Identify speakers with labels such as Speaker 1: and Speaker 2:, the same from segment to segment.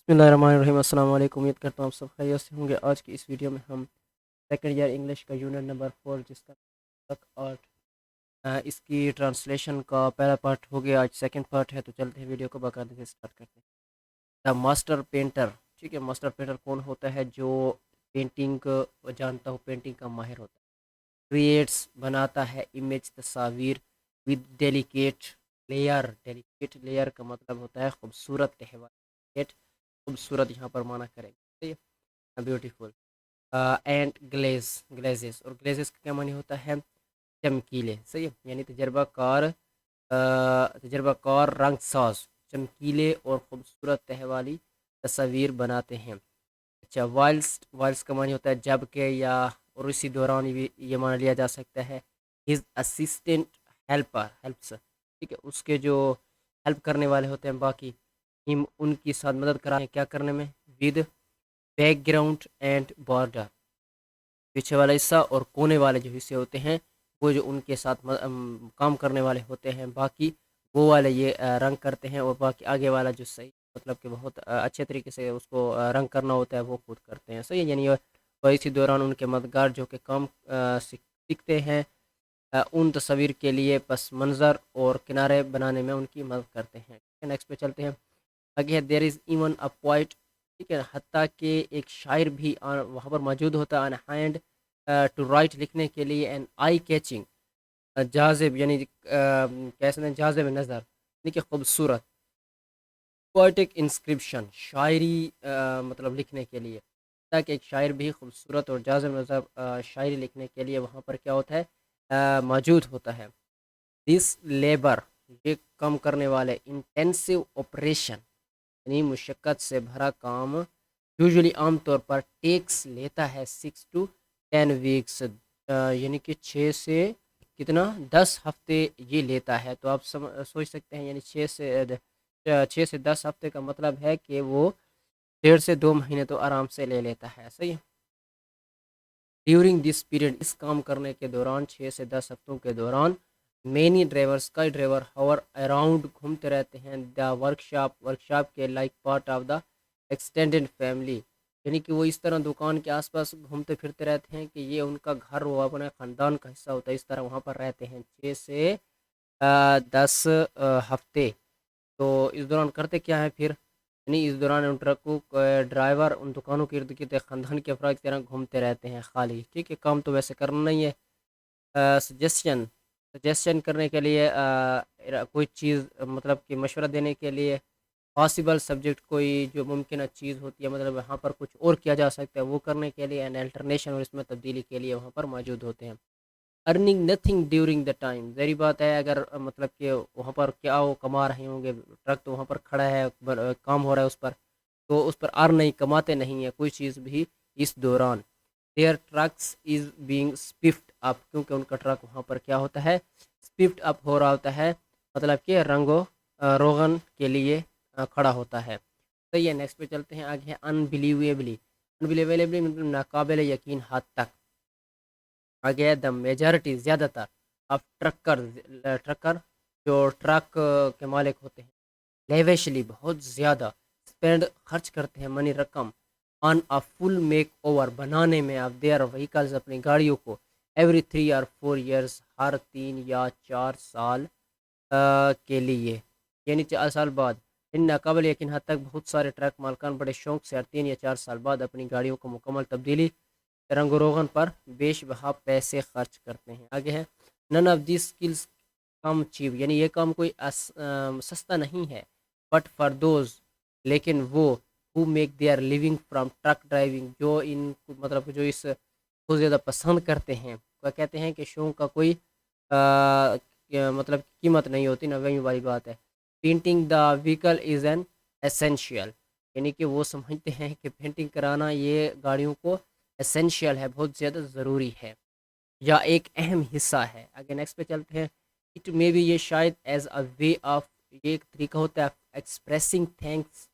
Speaker 1: बिस्मिल्लाहिर्रहमानिर्रहीम। अस्सलाम वालेकुम। उम्मीद करता हूँ आप सब खैरियत से होंगे। आज की इस वीडियो में हम सेकंड ईयर इंग्लिश का यूनिट नंबर 4 जिसका तक आर्ट इसकी ट्रांसलेशन का पहला पार्ट हो गया। आज सेकंड पार्ट है, तो चलते हैं वीडियो को बाकायदे से स्टार्ट करते हैं। The master painter. ठीक है, मास्टर पेंटर कौन होता है? जो पेंटिंग जानता हो, पेंटिंग का माहिर होता है। क्रिएट्स बनाता है इमेज तस्वीर with delicate layer. Delicate layer का मतलब होता है खूबसूरत तहवार। खूबसूरत यहाँ पर माना करेंगे, ठीक है, ब्यूटीफुल। एंड ग्लेजेस, और ग्लेजेस का क्या मानी होता है? चमकीले। सही है, यानी तजर्बाकार रंग साज चमकीले और खूबसूरत तह वाली तस्वीर बनाते हैं। अच्छा, वाइल्स का मानी होता है जब के, या और इसी दौरान भी ये मान लिया जा सकता है। हिज असिस्टेंट हेल्प्स, ठीक है, उसके जो हेल्प करने वाले होते हैं बाकी, हिम उनकी साथ मदद करा है क्या करने में? विद बैकग्राउंड एंड बॉर्डर, पीछे वाला हिस्सा और कोने वाले जो हिस्से होते हैं वो जो उनके साथ काम करने वाले होते हैं बाकी, वो वाले ये रंग करते हैं, और बाकी आगे वाला जो सही मतलब कि बहुत अच्छे तरीके से उसको रंग करना होता है वो खुद करते हैं। सही है, यानी और इसी दौरान उनके मददगार जो कि काम सीखते हैं उन तस्वीर के लिए पस मंज़र और किनारे बनाने में उनकी मदद करते हैं। नेक्स्ट पे चलते हैं। आगे there is even a poet, ठीक है, हत्ता कि एक शायर भी वहाँ पर मौजूद होता है। हैंड टू राइट, लिखने के लिए। एन आई कैचिंग, जाजिब, यानी कैसे जाजिब नज़र, यानी कि खूबसूरत। पोइटिक इंस्क्रिप्शन, शायरी मतलब लिखने के लिए, ताकि एक शायर भी खूबसूरत और जाजिब नज़र शायरी लिखने के लिए वहाँ पर क्या होता है? मौजूद होता है। दिस लेबर, ये कम करने वाले। इंटेंसिव ऑपरेशन, यानी मुशक्क़त से भरा काम। यूजुअली आम तौर पर टेक्स लेता है 6 to 10 वीक्स, यानी कि 6 से 10 हफ्ते ये लेता है। तो आप सोच सकते हैं, यानी 6 से 10 हफ्ते का मतलब है कि वो 1.5 से 2 महीने तो आराम से ले लेता है। सही है। ड्यूरिंग दिस पीरियड, इस काम करने के दौरान, 6 से 10 हफ्तों के दौरान, मेनी ड्राइवर्स, कई ड्राइवर हवर अराउंड, घूमते रहते हैं। द वर्कशॉप के like part of the extended family, यानी कि वो इस तरह दुकान के आसपास घूमते फिरते रहते हैं कि ये उनका घर, वो अपने ख़ानदान का हिस्सा होता है। इस तरह वहाँ पर रहते हैं 6 से 10 हफ्ते। तो इस दौरान करते क्या है फिर? यानी इस दौरान उन ट्रकों के ड्राइवर उन दुकानों के इर्द गिर्द खानदान के अफराद की तरह घूमते रहते हैं खाली। ठीक है, काम तो वैसे करना नहीं है। सजेशन सजेशन करने के लिए, कोई चीज़ मतलब कि मशवरा देने के लिए। पॉसिबल सब्जेक्ट, कोई जो मुमकिन चीज़ होती है, मतलब वहाँ पर कुछ और किया जा सकता है वो करने के लिए। एंड अल्टरनेशन, और इसमें तब्दीली के लिए वहाँ पर मौजूद होते हैं। Earning nothing during the time, ज़ाहिर बात है अगर मतलब कि वहाँ पर क्या वो कमा रहे होंगे, ट्रक तो वहाँ पर खड़ा है, काम हो रहा है उस पर, तो उस पर अर्न नहीं, कमाते नहीं है कोई चीज़ भी इस दौरान। There trucks is being swift up, क्योंकि उनका ट्रक वहाँ पर क्या होता है? स्विफ्ट अप हो रहा होता है, मतलब कि रंगो रोगन के लिए खड़ा होता है। सही है, नेक्स्ट पे चलते हैं। आगे है अनबिलीवेबली। अनबिलीवेबली मतलब नाकाबिल यकीन हद तक। आगे द मेजॉरिटी, ज़्यादातर, ऑफ ट्रकर जो ट्रक के मालिक होते हैं, लेविशली, बहुत ज़्यादा, स्पेंड, खर्च करते हैं, मनी, रकम, on a full make over, बनाने में, ऑफ देयर व्हीकल्स, अपनी गाड़ियों को, एवरी 3 or 4 years, हर 3 या 4 साल के लिए, यानी 4 साल बाद। इन नाकाबिल यकीन हद तक बहुत सारे ट्रक मालकान बड़े शौक से हर 3 या 4 साल बाद अपनी गाड़ियों को मुकम्मल तब्दीली, रंग रोगन पर बेश बहा पैसे खर्च करते हैं। आगे है none of this skills come cheap, यानी ये काम कोई सस्ता नहीं है। बट फॉर दोज, लेकिन वो, who make their living from truck driving, जो इन मतलब जो इस बहुत ज़्यादा पसंद करते हैं, क्या कहते हैं कि शौक का कोई मतलब कीमत नहीं होती ना, वही वाली बात है। Painting the vehicle is an essential, यानी कि वो समझते हैं कि पेंटिंग कराना ये गाड़ियों को एसेंशियल है, बहुत ज़्यादा ज़रूरी है, या एक अहम हिस्सा है। आगे नेक्स्ट पे चलते हैं। इट मे बी, ये शायद एज अ वे ऑफ, ये एक तरीका होता है एक्सप्रेसिंग थैंक्स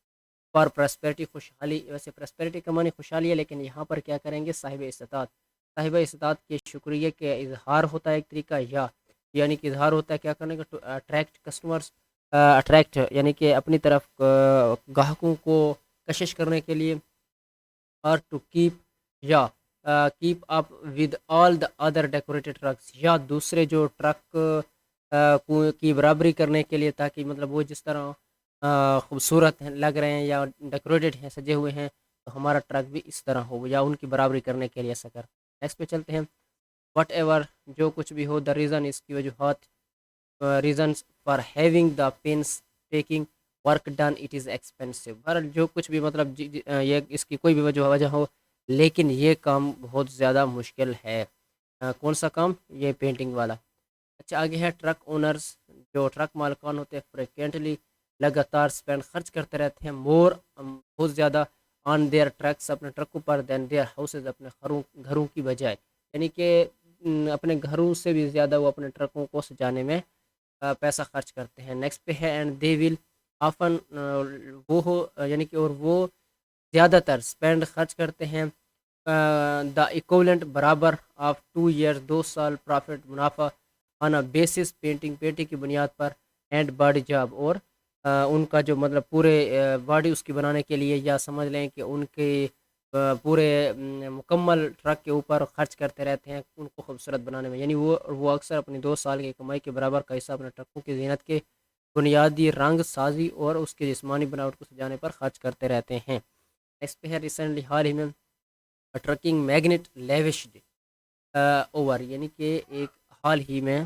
Speaker 1: फॉर प्रॉस्पेरिटी, खुशहाली। वैसे प्रॉस्पेरिटी का माने खुशहाली है, लेकिन यहाँ पर क्या करेंगे? साहिब इस्तात के शुक्रिया के इजहार होता है एक तरीका, या यानी कि इजहार होता है क्या करने का? टू अट्रैक्ट कस्टमर्स, अट्रैक्ट यानी कि अपनी तरफ ग्राहकों को کشش کرنے کے لیے، اور ٹو کیپ یا keep up with all the other decorated trucks, یا دوسرے جو ٹرک کی برابری کرنے کے لیے، تاکہ مطلب وہ جس طرح خوبصورت ہیں لگ رہے ہیں یا ڈیکوریٹڈ ہیں، سجے ہوئے ہیں، تو ہمارا ٹرک بھی اس طرح ہو، یا ان کی برابری کرنے کے لیے ایسا کر۔ نیکسٹ پہ چلتے ہیں، وٹ ایور جو کچھ بھی ہو، دا ریزن اس کی وجوہات، reasons for having the painstaking work done it is expensive, بہرحال جو کچھ بھی مطلب یہ اس کی کوئی بھی وجہ ہو، لیکن یہ کام بہت زیادہ مشکل ہے۔ کون سا کام؟ یہ پینٹنگ والا۔ اچھا آگے ہے ٹرک اونرز، جو ٹرک مالکان ہوتے ہیں، فریکوینٹلی لگاتار اسپینڈ خرچ کرتے رہتے ہیں، مور بہت زیادہ آن دیئر ٹرکس اپنے ٹرکوں پر، دین دیئر ہاؤسز اپنے گھروں کی بجائے، یعنی کہ اپنے گھروں سے بھی زیادہ وہ اپنے ٹرکوں کو سجانے میں پیسہ خرچ کرتے ہیں۔ نیکسٹ پہ ہے اینڈ دے ول آفن، وہ ہو یعنی کہ اور وہ زیادہ تر اسپینڈ خرچ کرتے ہیں دا ایکولنٹ برابر آف 2 ایئر 2 سال پرافٹ منافع آن بیسس پینٹنگ کی بنیاد پر، اینڈ باڈی جاب، اور ان کا جو مطلب پورے باڈی اس کی بنانے کے لیے، یا سمجھ لیں کہ ان کے پورے مکمل ٹرک کے اوپر خرچ کرتے رہتے ہیں ان کو خوبصورت بنانے میں، یعنی وہ اکثر اپنی 2 سال کی کمائی کے برابر کا حصہ اپنے ٹرکوں کی زینت کے بنیادی رنگ سازی اور اس کے جسمانی بناوٹ کو سجانے پر خرچ کرتے رہتے ہیں۔ نیکسٹ پہ ہے ریسنٹلی حال ہی میں ٹرکنگ میگنیٹ لیوشڈ اوور، یعنی کہ ایک حال ہی میں،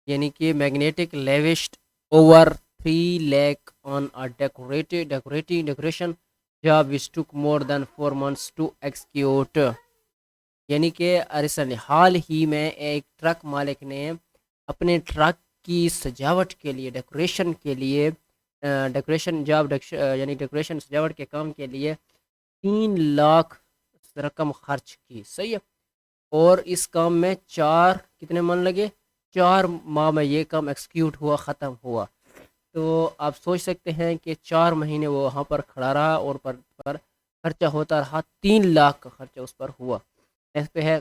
Speaker 1: یعنی کہ magnetic لیوشڈ over 3 lakh on a decoration job which took more than 4 months to execute، یعنی کہ ریسنٹلی حال ہی میں ایک ٹرک مالک نے اپنے ٹرک کی سجاوٹ کے لیے، ڈیکوریشن کے لیے، ڈیکوریشن جاب یعنی ڈیکوریشن سجاوٹ کے کام کے لیے 3 لاکھ رقم خرچ کی، صحیح ہے، اور اس کام میں کتنے من لگے؟ 4 ماہ میں یہ کام ایکسیکیوٹ ہوا، ختم ہوا۔ تو آپ سوچ سکتے ہیں کہ 4 مہینے وہ وہاں پر کھڑا رہا اور پر خرچہ ہوتا رہا، 3 لاکھ کا خرچہ اس پر ہوا۔ اس پہ ہے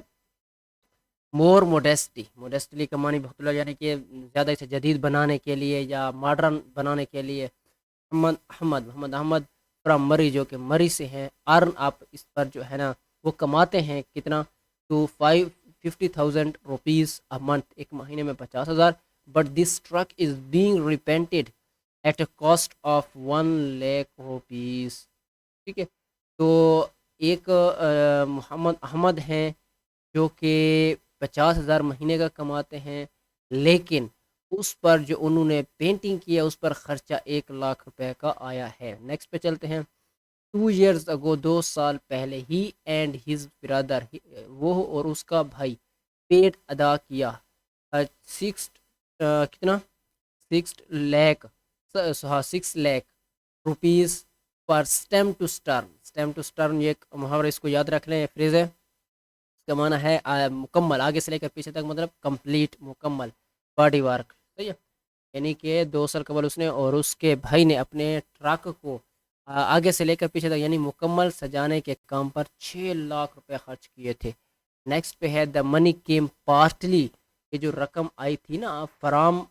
Speaker 1: مور موڈیسٹلی کا معنی بہت لوگ، یعنی کہ زیادہ اسے جدید بنانے کے لیے یا ماڈرن بنانے کے لیے۔ محمد احمد فرام مری، جو کہ مری سے ہیں، ارن آپ اس پر جو ہے نا وہ کماتے ہیں کتنا؟ تو 50,000 روپیز اے منتھ، ایک مہینے میں 50,000، but this truck is being repainted at a cost of 1 lakh rupees, ٹھیک ہے۔ تو ایک محمد احمد ہیں جو کہ 50,000 مہینے کا کماتے ہیں، لیکن اس پر جو انہوں نے پینٹنگ کیا اس پر خرچہ 1 لاکھ روپے کا آیا ہے۔ نیکسٹ پہ چلتے ہیں، 2 years ago 2 سال پہلے، ہی اینڈ ہز برادر، وہ اور اس کا بھائی، پیڈ ادا کیا 6 لاکھ روپیز پر اسٹیم ٹو اسٹرن، یہ ایک محاورہ، اس کو یاد رکھ لیں، یہ فریز ہے، اس کا معنی ہے مکمل، آگے سے لے کر پیچھے تک، مطلب کمپلیٹ، مکمل باڈی ورک، صحیح ہے، یعنی کہ 2 سال قبل اس نے اور اس کے بھائی نے اپنے ٹرک کو آگے سے لے کر پیچھے تک یعنی مکمل سجانے کے کام پر 6 لاکھ روپے خرچ کیے تھے۔ نیکسٹ پہ ہے دا منی کیم پارٹلی، یہ جو رقم آئی تھی نا فرام،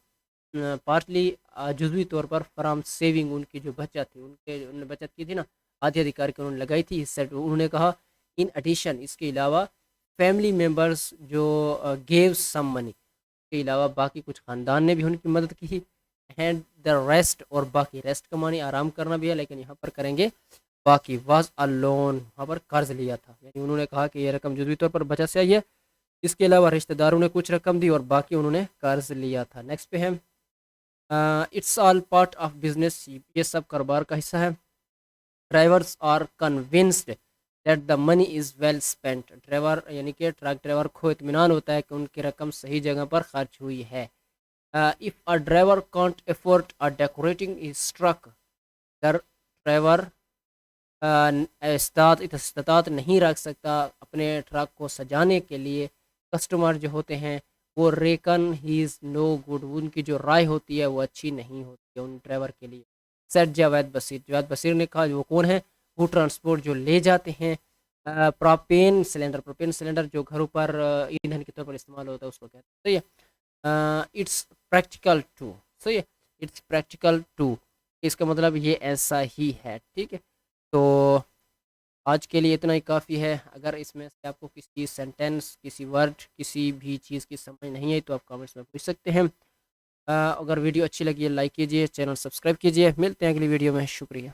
Speaker 1: پارٹلی جزوی طور پر فرام سیونگ، ان کی جو بچت تھی، انہوں نے بچت کی تھی نا، آدھی ادھیکار کے انہوں نے لگائی تھی، اس سے انہوں نے کہا ان ایڈیشن، اس کے علاوہ فیملی ممبرس جو گیو سم منی، اس کے علاوہ باقی کچھ خاندان نے بھی ان کی مدد کی، اینڈ دا ریسٹ، اور باقی ریسٹ کا معنی آرام کرنا بھی ہے، لیکن یہاں پر کریں گے باقی، واز ا لون، وہاں پر قرض لیا تھا، یعنی انہوں نے کہا کہ یہ رقم جزوی طور پر بچت سے آئی ہے، اس کے علاوہ رشتہ داروں نے کچھ رقم دی اور باقی انہوں نے قرض لیا تھا۔ نیکسٹ پہ ہے it's all part of business, یہ سب کاروبار کا حصہ ہے۔ Drivers are convinced that the money is well spent, driver یعنی کہ ٹرک ڈرائیور کو اطمینان ہوتا ہے کہ ان کی رقم صحیح جگہ پر خرچ ہوئی ہے۔ if a driver can't afford a decorating his truck، اگر ڈرائیور استطاعت نہیں رکھ سکتا اپنے ٹرک کو سجانے کے لیے، کسٹمر جو ہوتے ہیں وہ ریکن ہی از نو گڈ، ان کی جو رائے ہوتی ہے وہ اچھی نہیں ہوتی ہے ان ڈرائیور کے لیے۔ سیٹ جاوید بصیر نے کہا، وہ کون ہے؟ وہ ٹرانسپورٹ جو لے جاتے ہیں پروپین سلنڈر جو گھروں پر ایندھن کے طور پر استعمال ہوتا ہے، اس کو کہتے ہیں، صحیح ہے۔ اٹس پریکٹیکل ٹو، صحیح ہے، اٹس پریکٹیکل ٹو، اس کا مطلب یہ ایسا ہی ہے، ٹھیک ہے۔ تو آج کے لیے اتنا ہی کافی ہے. اگر اس میں سے آپ کو کسی سینٹینس، کسی ورڈ، کسی بھی چیز کی سمجھ نہیں آئی تو آپ کامنٹس میں پوچھ سکتے ہیں. اگر ویڈیو اچھی لگی ہے لائک کیجیے، چینل سبسکرائب کیجیے. ملتے ہیں اگلی ویڈیو میں. شکریہ.